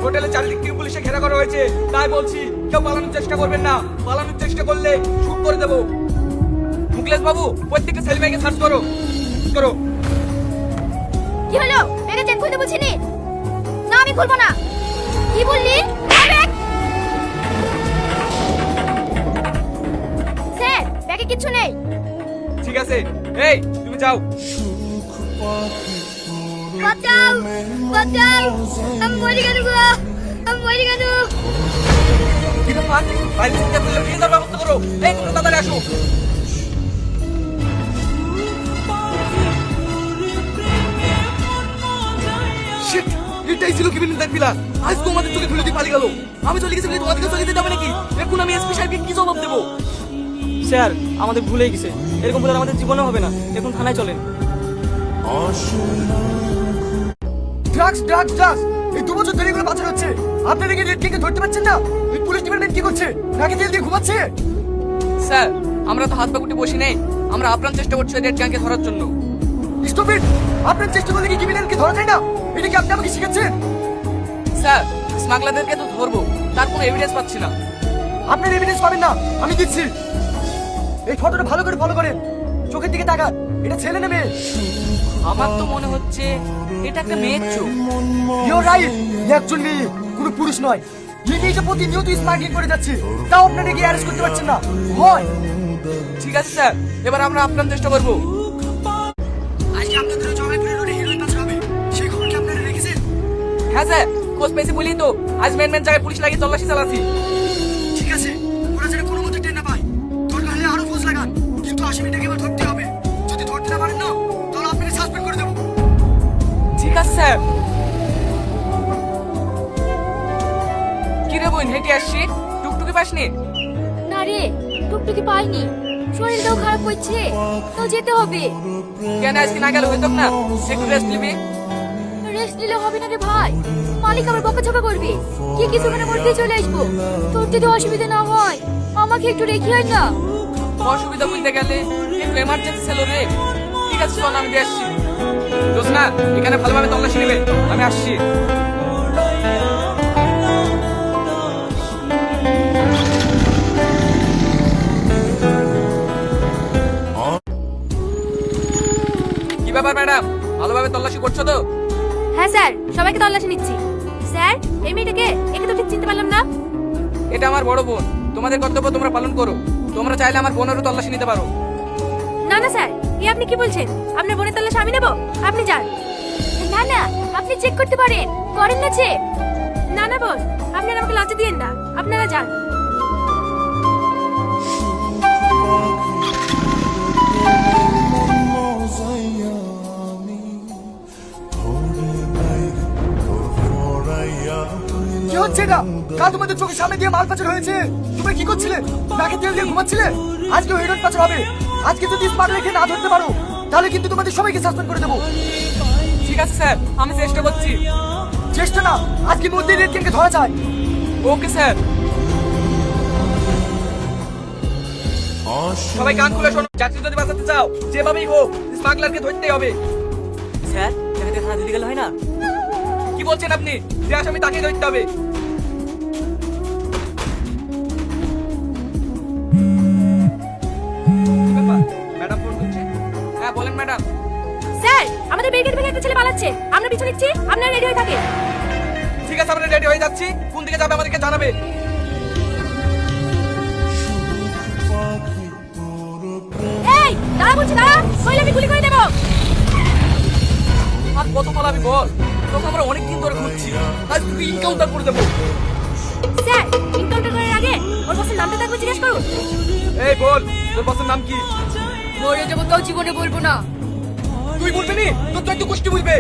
হোটেলের চারিদিক থেকে পুলিশে ঘেরা করা হয়েছে, তাই বলছি কেউ পালানোর চেষ্টা করবেন না। পালানোর চেষ্টা করলে শুট করে দেবো। মুকলেশ বাবু, প্রত্যেকটা সেলমেকে সার্চ করো করো। কি হলো? ব্যাগে চেক খুলতে বলছিনি? না আমি খুলবো না। কি বললি? স্যার, ব্যাগে কিছু নেই। ঠিক আছে, এই তুমি যাও। বাঁচাও, বাঁচাও, আমি মরে গেল গো, আমি মরে গেল। কি ব্যাপার? বাইরে থেকে বললে নিয়ে যাওয়ার ব্যবস্থা করো। এই তোমরা তাড়াতাড়ি আসো। শিট, এটাই ছিল কিবিনের দেখবিলা। আজকে আমাদের চোখে ধুলে দিয়ে পালিয়ে গেল। আমি চলে গেছি বলে তোমাদেরকে চলে যেতে হবে নাকি? এখন আমি এসপি সাহেবকে কি জবাব দেবো? স্যার, আমাদের ভুলে গেছে। এরকম ভুল আর আমাদের জীবনে হবে না। এখন থানায় চলেন। ড্রাগস ড্রাগস ড্রাগস, এই 2 বছর ধরে এগুলো পাচার হচ্ছে। আপনারা কি রেড কিংকে ধরতে পারছেন না? এই পুলিশ ডিপার্টমেন্ট কি করছে? নাকি তেল দিয়ে ঘুমাচ্ছে? স্যার, আমরা তো হাত পা গুটি বসি নেই। আমরা আপ্রাণ চেষ্টা করছি রেড গ্যাংকে ধরার জন্য। Stop it! আপনার চেষ্টা করলে কি ক্রিমিনালকে ধরা যায় না? এটা কি আপনি আমাকে শিখাচ্ছেন? স্যার, স্মাগলারদেরকে তো ধরবো, তার কোনো এভিডেন্স পাচ্ছি না। আপনার এভিডেন্স পাবেন না, আমি দিচ্ছি। এই ফটোটা ভালো করে ফলো করেন। চোখের দিকে তাকান। এটা ছেলে না মেয়ে? আমার তো মনে হচ্ছে এটা একটা মেয়ের চোখ। ইউ রাইট, একজন মেয়ে, কোনো পুরুষ নয়। এই মেয়েটা প্রতিনিয়ত স্মাগলিং করে যাচ্ছে, তাও আপনারা কি অ্যারেস্ট করতে পারছেন না? হয়। ঠিক আছে স্যার, এবার আমরা আপনার চেষ্টা করব। আজকে আপনাদের জয়পুর রোডে হিরোইন পাচার হবে, সেই খবর কি আপনারা রেখেছেন? হ্যাঁ স্যার, খোঁজ পেয়েছি বলি তো আজ মেন জায়গায় পুলিশ লাগিয়ে তল্লাশি চালাচ্ছি। ঠিক আছে, ওরা যেন কোনো মতে টের না পায়। দরকার হলে আরো খোঁজ লাগান, কিন্তু আসামিটাকে এবার ধরতে হবে। যদি ধরতে না পারেন না, তাহলে আপনাকে সাসপেন্ড করে দেবো। ঠিক আছে স্যার। কি রে বোন, হেঁটে আসছি, টুকটুকি পাসনি? না রে, টুকটুকি পাইনি। শরীরটাও খারাপ করছে, তো যেতে হবে। কেন আজকে না গেলে হইতো না? একটু রেস্ট নিবি। রেস্ট নিলে হবে না রে ভাই, মালিক আবার বকাঝকা করবে। কি কিছুক্ষণের মধ্যে চলে আসবো। তোর যদি অসুবিধা না হয় আমাকে একটু রেখে আয় না। অসুবিধা বলতে গেলে একটু এমার্জেন্সি ছিল রে। ঠিক আছে চল, আমি দিয়ে আসছি। দোষ না, এখানে ভালোভাবে তল্লাশি নেবে, আমি আসছি। কি ব্যাপার ম্যাডাম, ভালোভাবে তল্লাশি করছো তো? হ্যাঁ স্যার, সবাইকে তল্লাশি নিচ্ছি। স্যার, এই মেয়েটাকে, একে তো ঠিক চিনতে পারলাম না। এটা আমার বড় বোন। তোমাদের কর্তব্য তোমরা পালন করো। তোমরা চাইলে আমার বোনেরও তল্লাশি নিতে পারো। না না স্যার, এই আপনি কি বলছেন? আপনার বোনের তল্লাশি আমি নেব? আপনি যান। না না, আপনি চেক করতে পারেন, করেন না চেক। না না বস, আপনারা আমাকে লজ্জা দিয়েন না, আপনারা যান। কি হচ্ছে না? কাল তোমাদের চোখের সামনে দিয়ে মাল পাচার হয়েছে, তোমরা কি করছিলে? নাকে তেল দিয়ে ঘুমাচ্ছিলে? আজকে হেরোইন পাচার হবে। আজকে যদি স্মার্ট রেখে না ধরতে পারো, তাহলে কিন্তু তোমাদের সবাইকে সাসপেন্ড করে দেবো। ঠিক আছে স্যার, আমি চেষ্টা করছি। চেষ্টা না, আজকে মধ্যে রেড কিংকে ধরা যায়। Okay sir. সবাই কান খুলে শোনো, চাকরি যদি বাঁচাতে চাও যেভাবেই হোক স্মাগলারকে ধরতেই হবে। স্যার, এখানে থানা দিতে গেলে হয় না? কি বলছেন আপনি? যে আসামি তাকে ধরতে হবে। কি ব্যাপার? ম্যাডাম ফোন করছে। হ্যাঁ বলেন ম্যাডাম। স্যার, আমাদের ব্যারিকেড ভেঙে একটা ছেলে পালাচ্ছে, আমরা পিছু নিচ্ছি, আপনারা রেডি হয়ে থাকেন। ঠিক আছে, আমরা রেডি হয়ে যাচ্ছি। কোন দিকে যাবে আমাদেরকে জানাবে। এই দাঁড়া বলছি, দাঁড়া, নইলে আমি গুলি করে দেবো। আর কত পালাবি বল? তোকে আমরা অনেকদিন ধরে খুঁজছি, আজ তুই ইনকাউন্টার করে দেবো। স্যার, ইনকাউন্টার করার আগে ওর বসের নামটা তাকে জিজ্ঞেস করুন। এই বল, তোর বসের নাম কি? মরে যাবো তাও জীবনে বলবো না। তুই বলবি নি? তোর তো একটু গোষ্ঠী বলবে।